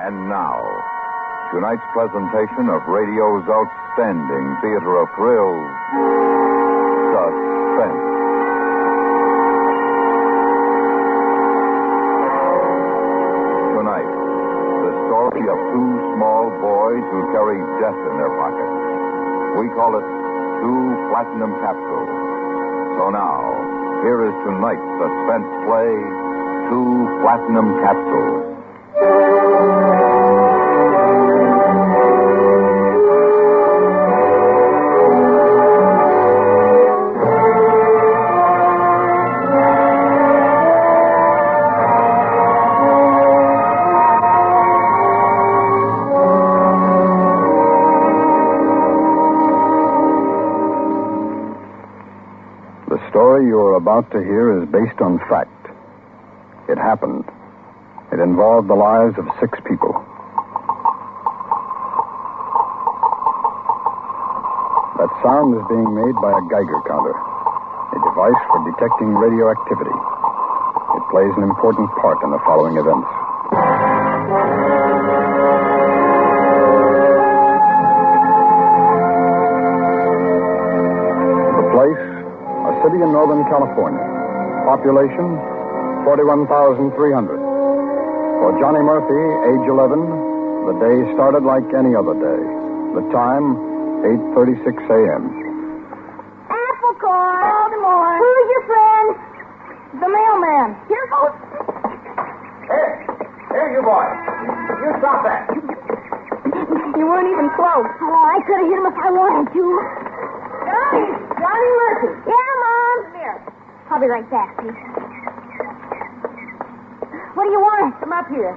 And now, tonight's presentation of radio's outstanding theater of thrills, Suspense. Tonight, the story of two small boys who carry death in their pockets. We call it Two Platinum Capsules. So now, here is tonight's suspense play, Two Platinum Capsules. The story you are about to hear is based on fact. It happened. It involved the lives of 6 people. That sound is being made by a Geiger counter, a device for detecting radioactivity. It plays an important part in the following events. The place, a city in Northern California. Population, 41,300. For Johnny Murphy, age 11, the day started like any other day. The time, 8:36 a.m. Apple core. Baltimore. Who's your friend? The mailman. Here goes. Hey, you boy. You stop that. You weren't even close. Oh, I could have hit him if I wanted to. Johnny Murphy. Yeah, Mom. Come here. I'll be right back, please. What do you want? Come up here.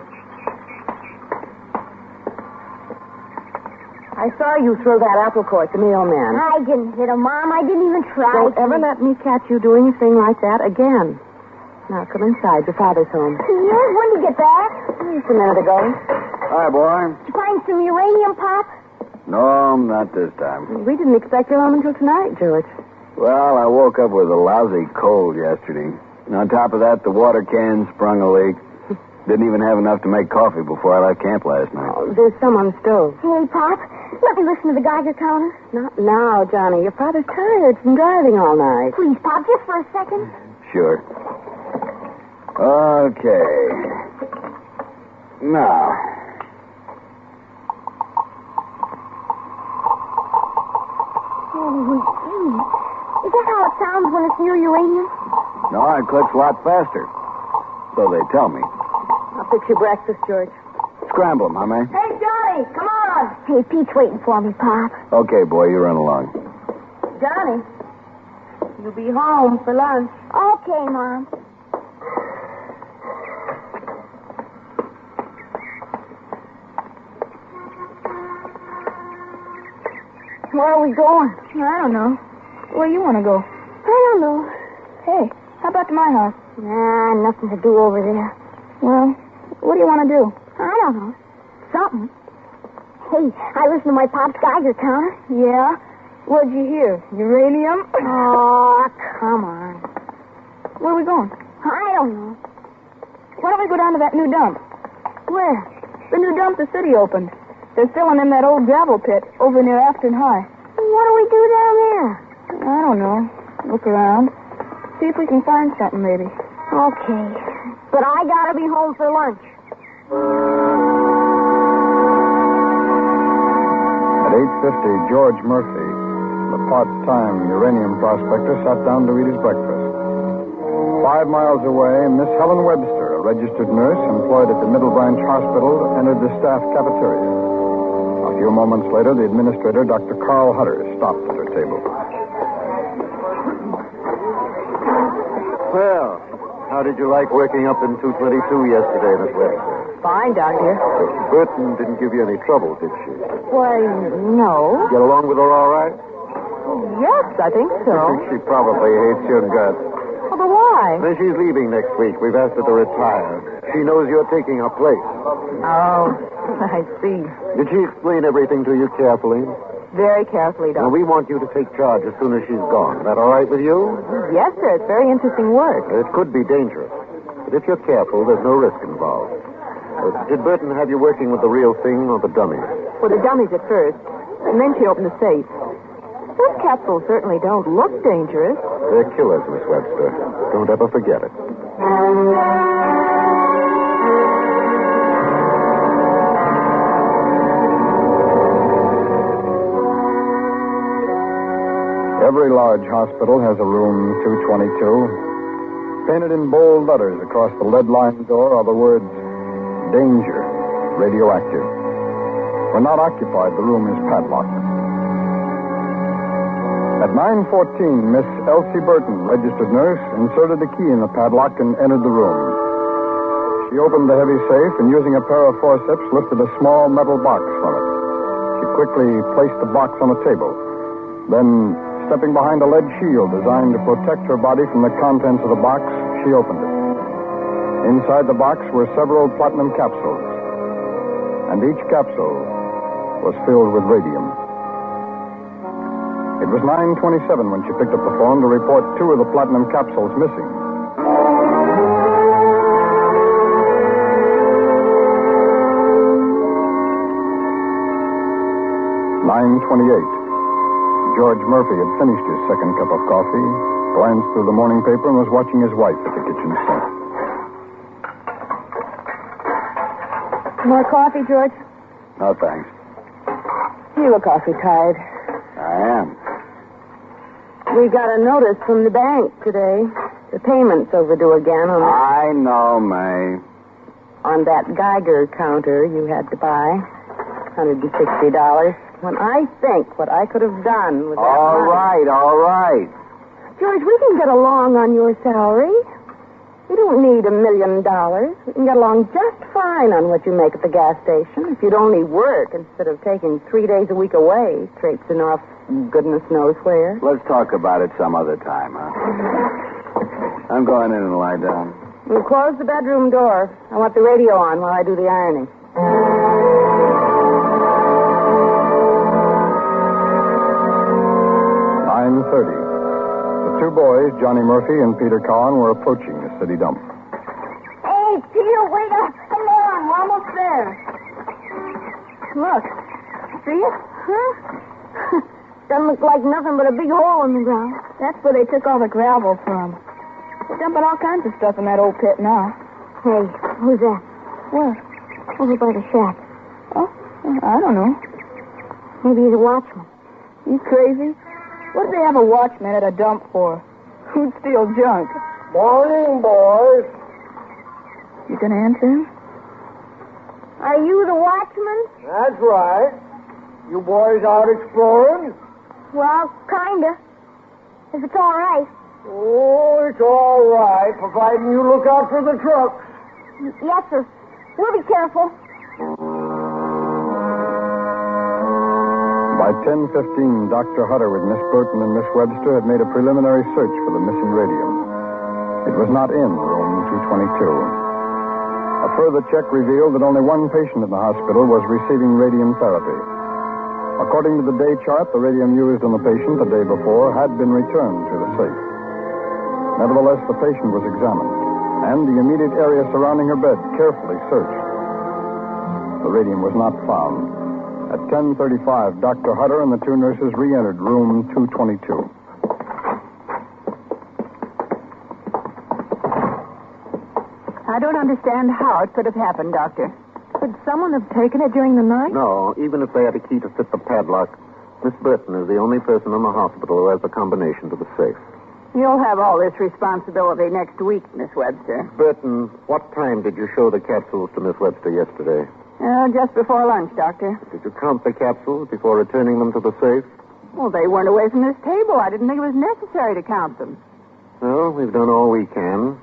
I saw you throw that apple core at the mailman. I didn't hit him, Mom. I didn't even try. Don't ever let me catch you doing a thing like that again. Now, come inside. Your father's home. Yes, when did you get back? Just a minute ago. Hi, boy. Did you find some uranium, Pop? No, not this time. We didn't expect you home until tonight, George. Well, I woke up with a lousy cold yesterday. And on top of that, the water can sprung a leak. Didn't even have enough to make coffee before I left camp last night. Oh, there's some on the stove. Hey, Pop, let me listen to the Geiger counter. Not now, Johnny. Your father's tired from driving all night. Please, Pop, just for a second. Sure. Okay. Now. Holy gee. Is that how it sounds when it's near uranium? No, it clicks a lot faster. So they tell me. I'll fix your breakfast, George. Scramble 'em, huh, man? Hey, Johnny, come on. Hey, Pete's waiting for me, Pop. Okay, boy, you run along. Johnny, you'll be home for lunch. Okay, Mom. Where are we going? I don't know. Where you want to go? I don't know. Hey, how about to my house? Nah, nothing to do over there. Well, what do you want to do? I don't know. Something. Hey, I listened to my Pop's Geiger counter. Yeah? What'd you hear? Uranium? Oh, come on. Where are we going? I don't know. Why don't we go down to that new dump? Where? The new dump the city opened. They're filling in that old gravel pit over near Afton High. What do we do down there? I don't know. Look around. See if we can find something, maybe. Okay. But I gotta be home for lunch. At 8:50, George Murphy, the part-time uranium prospector, sat down to eat his breakfast. 5 miles away, Miss Helen Webster, a registered nurse employed at the Middle Branch Hospital, entered the staff cafeteria. A few moments later, the administrator, Dr. Carl Hutter, stopped at her table. Well, how did you like working up in 222 yesterday, Miss Webster? Fine, Doctor. Burton didn't give you any trouble, did she? Why, no. Get along with her all right? Yes, I think I so. think she probably hates your guts. Oh, but why? Then she's leaving next week. We've asked her to retire. She knows you're taking her place. Oh, I see. Did she explain everything to you carefully? Very carefully, Now, Doctor. we want you to take charge as soon as she's gone. Is that all right with you? Yes, sir. It's very interesting work. It could be dangerous. But if you're careful, there's no risk involved. Did Burton have you working with the real thing or the dummies? For the dummies at first, and then she opened the safe. Those capsules certainly don't look dangerous. They're killers, Miss Webster. Don't ever forget it. Every large hospital has a room 222. Painted in bold letters across the lead-lined door are the words, Danger, Radioactive. When not occupied, the room is padlocked. At 9:14, Miss Elsie Burton, registered nurse, inserted a key in the padlock and entered the room. She opened the heavy safe and, using a pair of forceps, lifted a small metal box from it. She quickly placed the box on a table. Then, stepping behind a lead shield designed to protect her body from the contents of the box, she opened it. Inside the box were several platinum capsules, and each capsule was filled with radium. It was 9:27 when she picked up the phone to report 2 of the platinum capsules missing. "9:28. George Murphy had finished his second cup of coffee, glanced through the morning paper, and was watching his wife at the kitchen sink. More coffee, George? No, thanks. You look awfully tired. I am. We got a notice from the bank today. The payment's overdue again I know, May. on that Geiger counter you had to buy. $160. When I think what I could have done with that All money. right. George, we can get along on your salary. You don't need $1 million. We can get along just fine on what you make at the gas station. If you'd only work instead of taking 3 days a week away, traipsing off goodness knows where. Let's talk about it some other time, huh? I'm going in and lie down. We'll close the bedroom door. I want the radio on while I do the ironing. 9:30. The 2 boys, Johnny Murphy and Peter Cowan, were approaching the city dump. Hey, Peter, wait up. Come on, we're almost there. Look. See it? Huh? Doesn't look like nothing but a big hole in the ground. That's where they took all the gravel from. They're dumping all kinds of stuff in that old pit now. Hey, who's that? Where? Over by the shack. Oh, I don't know. Maybe he's a watchman. You crazy? What do they have a watchman at a dump for? Who'd steal junk? Morning, boys. You gonna answer him? Are you the watchman? That's right. You boys out exploring? Well, kinda. If it's all right. Oh, it's all right, providing you look out for the trucks. Yes, sir. We'll be careful. By 10:15, Dr. Hutter with Miss Burton and Miss Webster had made a preliminary search for the missing radium. It was not in room 222. A further check revealed that only one patient in the hospital was receiving radium therapy. According to the day chart, the radium used on the patient the day before had been returned to the safe. Nevertheless, the patient was examined, and the immediate area surrounding her bed carefully searched. The radium was not found. At 10:35, Dr. Hutter and the 2 nurses re-entered room 222. I don't understand how it could have happened, Doctor. Could someone have taken it during the night? No, even if they had a key to fit the padlock, Miss Burton is the only person in the hospital who has the combination to the safe. You'll have all this responsibility next week, Miss Webster. Burton, what time did you show the capsules to Miss Webster yesterday? Just before lunch, Doctor. Did you count the capsules before returning them to the safe? Well, they weren't away from this table. I didn't think it was necessary to count them. Well, we've done all we can.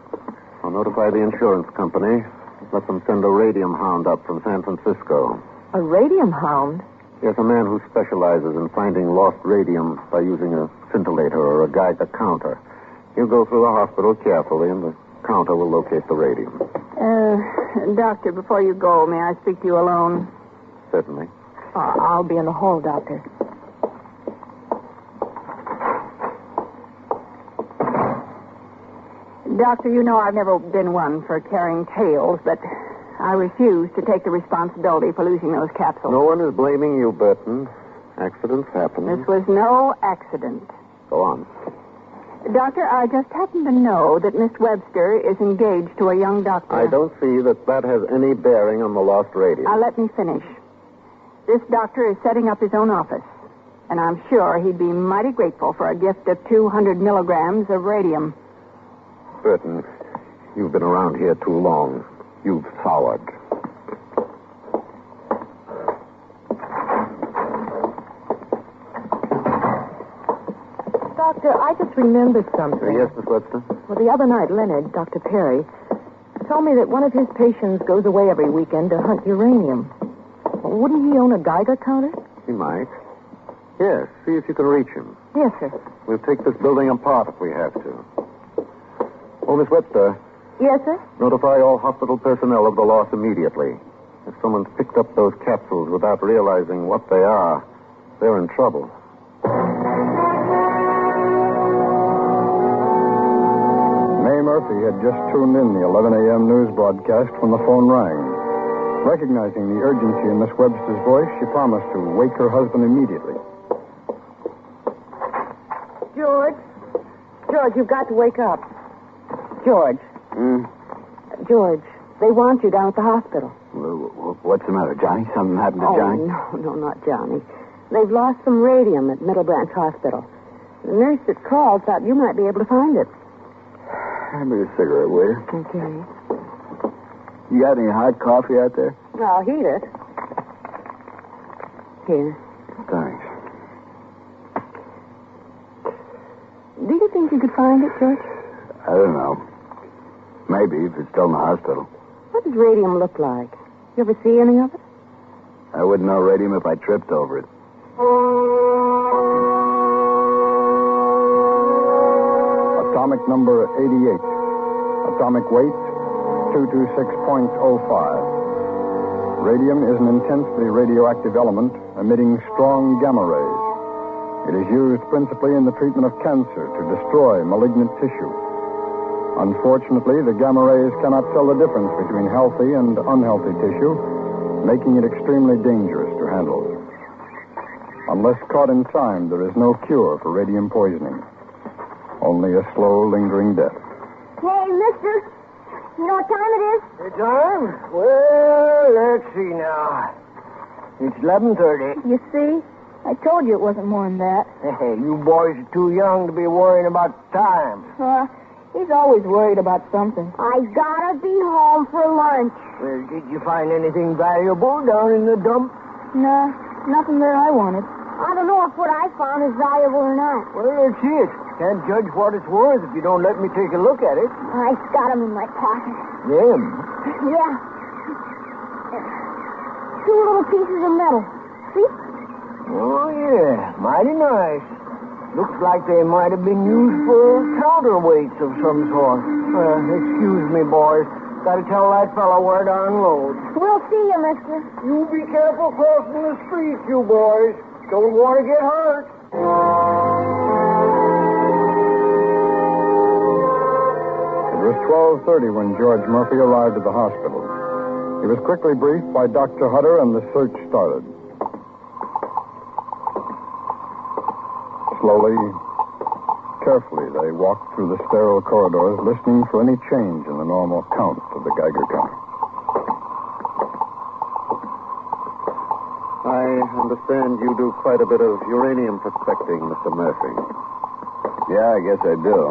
I'll notify the insurance company. Let them send a radium hound up from San Francisco. A radium hound? Yes, a man who specializes in finding lost radium by using a scintillator or a Geiger counter. He'll go through the hospital carefully, and the counter will locate the radium. Doctor, before you go, may I speak to you alone? Certainly. I'll be in the hall, Doctor. Doctor, you know I've never been one for carrying tales, but I refuse to take the responsibility for losing those capsules. No one is blaming you, Burton. Accidents happen. This was no accident. Go on. Doctor, I just happen to know that Miss Webster is engaged to a young doctor. I don't see that has any bearing on the lost radio. Let me finish. This doctor is setting up his own office, and I'm sure he'd be mighty grateful for a gift of 200 milligrams of radium. Burton, you've been around here too long. You've soured. Doctor, I just remembered something. Yes, Miss Webster? Well, the other night, Leonard, Dr. Perry, told me that one of his patients goes away every weekend to hunt uranium. Well, wouldn't he own a Geiger counter? He might. Yes, see if you can reach him. Yes, sir. We'll take this building apart if we have to. Oh, Miss Webster, Yes, sir? notify all hospital personnel of the loss immediately. If someone's picked up those capsules without realizing what they are, they're in trouble. May Murphy had just tuned in the 11 a.m. news broadcast when the phone rang. Recognizing the urgency in Miss Webster's voice, she promised to wake her husband immediately. George, you've got to wake up. George. George, they want you down at the hospital. What's the matter, Johnny? Something happened to Johnny? No, not Johnny. They've lost some radium at Middle Branch Hospital. The nurse that called thought you might be able to find it. Hand me a cigarette, will you? Okay. You got any hot coffee out there? I'll heat it. Here. Thanks. Do you think you could find it, George? I don't know. Maybe, if it's still in the hospital. What does radium look like? You ever see any of it? I wouldn't know radium if I tripped over it. Atomic number 88. Atomic weight 226.05. Radium is an intensely radioactive element emitting strong gamma rays. It is used principally in the treatment of cancer to destroy malignant tissue. Unfortunately, the gamma rays cannot tell the difference between healthy and unhealthy tissue, making it extremely dangerous to handle. Unless caught in time, there is no cure for radium poisoning. Only a slow, lingering death. Hey, mister, you know what time it is? The time? Well, let's see now. It's 11:30. You see? I told you it wasn't more than that. Hey, you boys are too young to be worrying about time. He's always worried about something. I gotta be home for lunch. Well, did you find anything valuable down in the dump? No, nothing there I wanted. I don't know if what I found is valuable or not. Well, let's see it. Can't judge what it's worth if you don't let me take a look at it. I got them in my pocket. Them? Yeah. 2 little pieces of metal. See? Oh, yeah. Mighty nice. Looks like they might have been used for counterweights of some sort. Excuse me, boys. Got to tell that fellow where to unload. We'll see you, mister. You be careful crossing the street, you boys. Don't want to get hurt. It was 12:30 when George Murphy arrived at the hospital. He was quickly briefed by Dr. Hutter, and the search started. Slowly, carefully, they walked through the sterile corridors, listening for any change in the normal count of the Geiger counter. I understand you do quite a bit of uranium prospecting, Mr. Murphy. Yeah, I guess I do.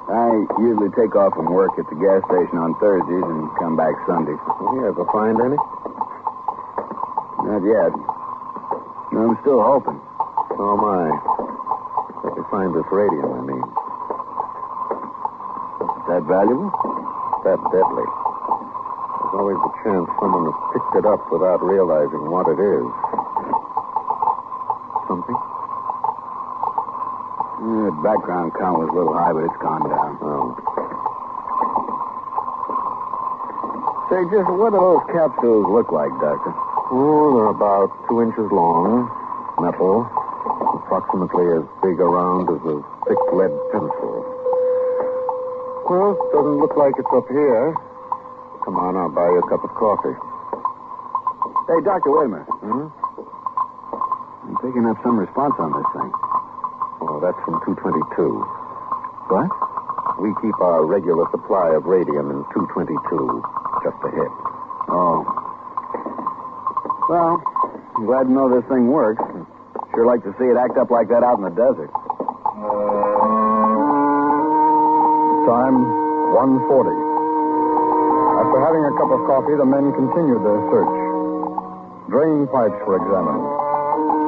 I usually take off from work at the gas station on Thursdays and come back Sundays. You ever find any? Not yet. I'm still hoping. So am I. Let me find this radium, I mean. Is that valuable? That deadly. There's always a chance someone has picked it up without realizing what it is. Something? The background count was a little high, but it's gone down. Oh. Say, just what do those capsules look like, Doctor? Oh, they're about 2 inches long, metal, approximately as big around as a thick lead pencil. Well, it doesn't look like it's up here. Come on, I'll buy you a cup of coffee. Hey, Doctor, wait a minute. I'm picking up some response on this thing. Oh, that's from 222. What? We keep our regular supply of radium in 222. Just a hit. Oh. Well, I'm glad to know this thing works. Sure like to see it act up like that out in the desert. Time, 1:40. After having a cup of coffee, the men continued their search. Drain pipes were examined.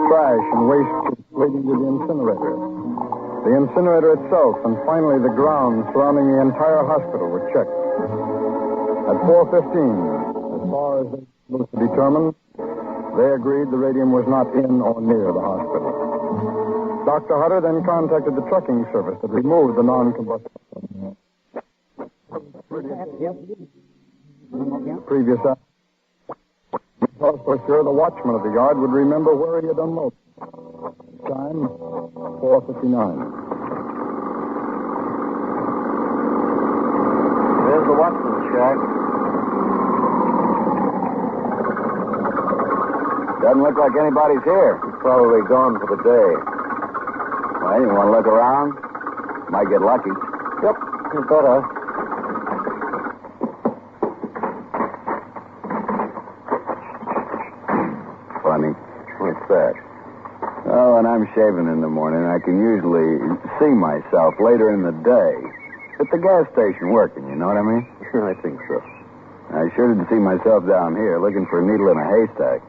Trash and waste leading to the incinerator. The incinerator itself, and finally the grounds surrounding the entire hospital were checked. At 4:15, as far as they were to determine, they agreed the radium was not in or near the hospital. Dr. Hutter then contacted the trucking service that removed the non-combustible. Previous hour. For sure, the watchman of the yard would remember where he had unloaded. Time, 4:59. There's the watchman's shack. Doesn't look like anybody's here. He's probably gone for the day. Well, you want to look around? Might get lucky. Yep, you better. Funny. What's that? Oh, when I'm shaving in the morning, I can usually see myself later in the day. At the gas station working, you know what I mean? I think so. I sure didn't see myself down here looking for a needle in a haystack.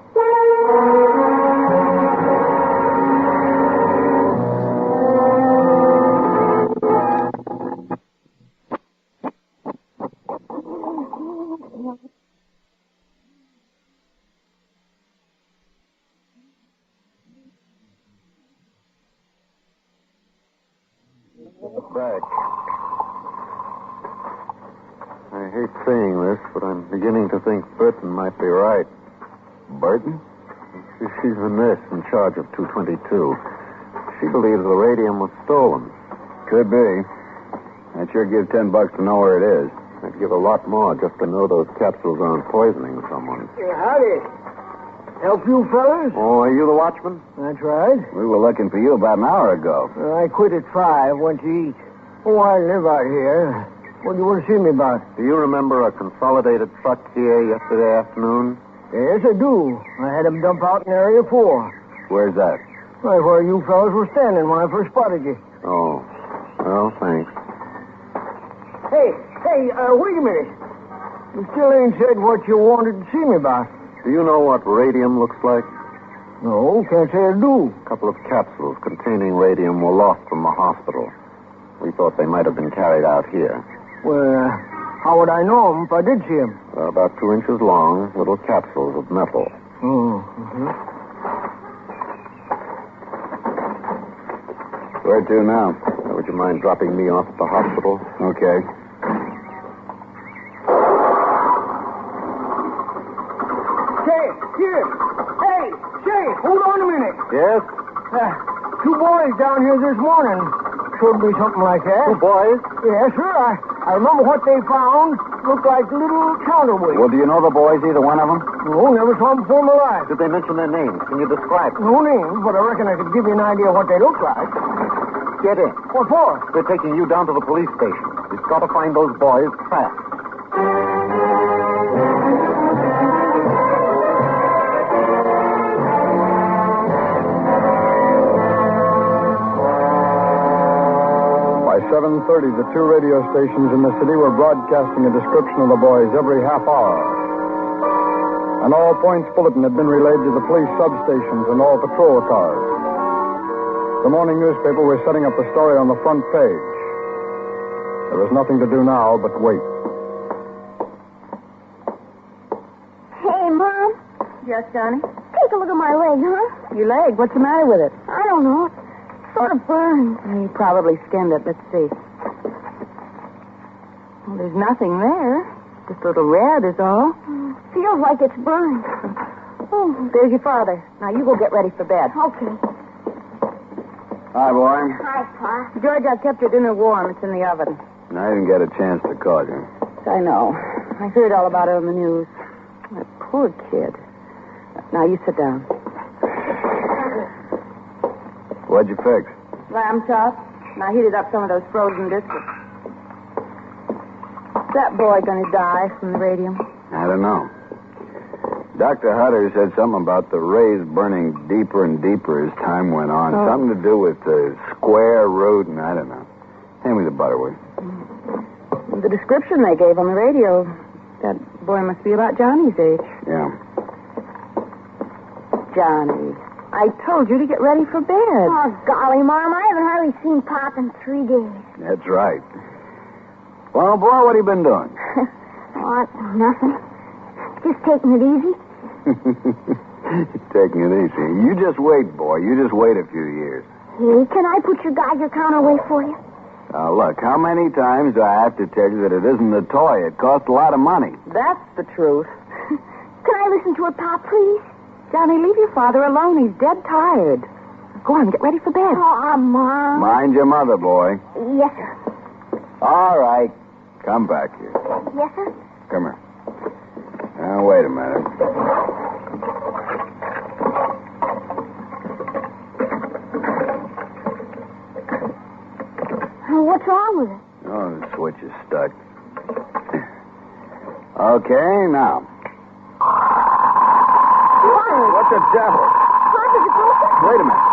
Back. I hate saying this, but I'm beginning to think Burton might be right. Burton? She's the nurse in charge of 222. She believes the radium was stolen. Could be. I'd sure give $10 to know where it is. I'd give a lot more just to know those capsules aren't poisoning someone. Hey, howdy. Help you fellas? Oh, are you the watchman? That's right. We were looking for you about an hour ago. I quit at 5, went to eat. Oh, I live out here. What do you want to see me about? Do you remember a consolidated truck here yesterday afternoon? Yes, I do. I had them dump out in Area 4. Where's that? Right where you fellas were standing when I first spotted you. Oh, well, thanks. Hey, wait a minute. You still ain't said what you wanted to see me about. Do you know what radium looks like? No, can't say I do. A couple of capsules containing radium were lost from the hospital. We thought they might have been carried out here. Well, how would I know them if I did see them? They're about 2 inches long, little capsules of metal. Oh, mm-hmm. Where to now? Would you mind dropping me off at the hospital? Okay. Say, hold on a minute. Yes? 2 boys down here this morning. Should be something like that. 2 boys? Yes, sir. I remember what they found. Looked like little counterweights. Well, do you know the boys, either one of them? No, never saw them before in my life. Did they mention their names? Can you describe them? No names, but I reckon I could give you an idea of what they look like. Get in. What for? They're taking you down to the police station. We've got to find those boys fast. By 7:30, the 2 radio stations in the city were broadcasting a description of the boys every half hour. An all-points bulletin had been relayed to the police substations and all patrol cars. The morning newspaper was setting up the story on the front page. There was nothing to do now but wait. Hey, Mom. Yes, Johnny? Take a look at my leg, huh? Your leg? What's the matter with it? I don't know. It sort of burns. You probably skinned it. Let's see. Well, there's nothing there. Just a little red is all. Feels like it's burned. Oh, there's your father. Now, you go get ready for bed. Okay. Hi, boy. Hi, Pa. George, I've kept your dinner warm. It's in the oven. I didn't get a chance to call you. I know. I heard all about it on the news. That poor kid. Now, you sit down. What'd you fix? Lamb chop. And I heated up some of those frozen biscuits. Is that boy going to die from the radium? I don't know. Dr. Hutter said something about the rays burning deeper and deeper as time went on. Oh. Something to do with the square root, and I don't know. Hand me the butter, will you? The description they gave on the radio, that boy must be about Johnny's age. Yeah. Johnny, I told you to get ready for bed. Oh, golly, Mom, I haven't hardly seen Pop in 3 days. That's right. Well, boy, what have you been doing? What? Nothing. Just taking it easy. Taking it easy. You just wait, boy. You just wait a few years. Hey, can I put your Geiger counter away for you? Now, look, how many times do I have to tell you that it isn't a toy? It costs a lot of money. That's the truth. Can I listen to it, Pop, please? Johnny, leave your father alone. He's dead tired. Go on, get ready for bed. Oh, Mom. Mind your mother, boy. Yes, sir. All right. Come back here. Yes, sir? Come here. Now, wait a minute. What's wrong with it? Oh, the switch is stuck. Okay, now. What the devil? Pop, is it broken? Wait a minute.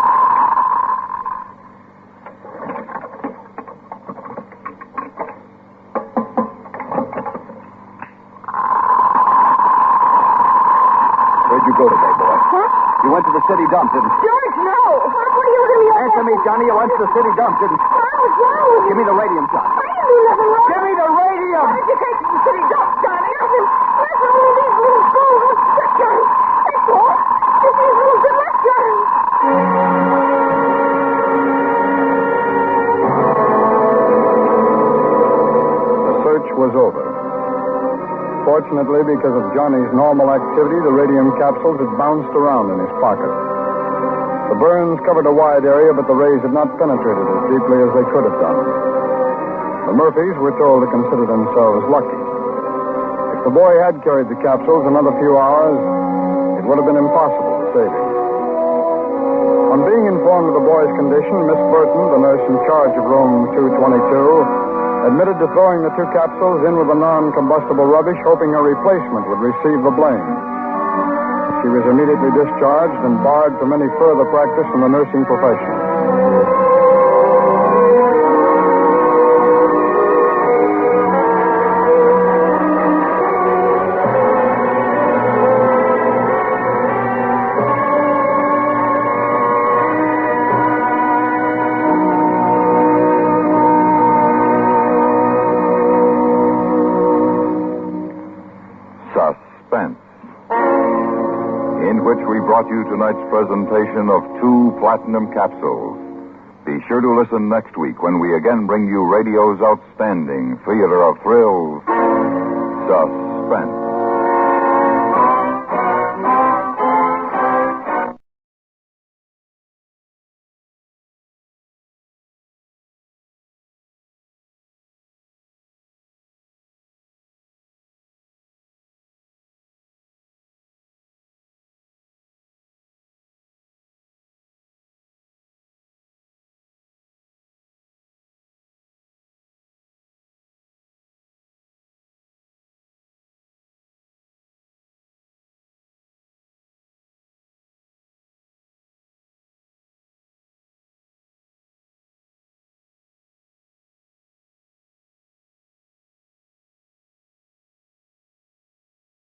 Where'd you go today, boy? Huh? You went to the city dump, didn't you? George, no. Pop, what are you looking at me like Answer that me, for? Johnny. You went to the city dump, didn't you? Pop, what's wrong with Give me the radium, John. I didn't do nothing wrong. Give me the radium. Why did you take me to the city dump, Johnny? Nothing. Only these little fools. Look, Johnny. That's all. Just these little good luck, Johnny. The search was over. Fortunately, because of Johnny's normal activity, the radium capsules had bounced around in his pocket. The burns covered a wide area, but the rays had not penetrated as deeply as they could have done. The Murphys were told to consider themselves lucky. If the boy had carried the capsules another few hours, it would have been impossible to save him. On being informed of the boy's condition, Miss Burton, the nurse in charge of room 222, admitted to throwing the 2 capsules in with the non-combustible rubbish, hoping a replacement would receive the blame. She was immediately discharged and barred from any further practice in the nursing profession. Suspense, in which we brought you tonight's presentation of 2 Platinum Capsules. Be sure to listen next week when we again bring you radio's outstanding theater of thrills, Suspense.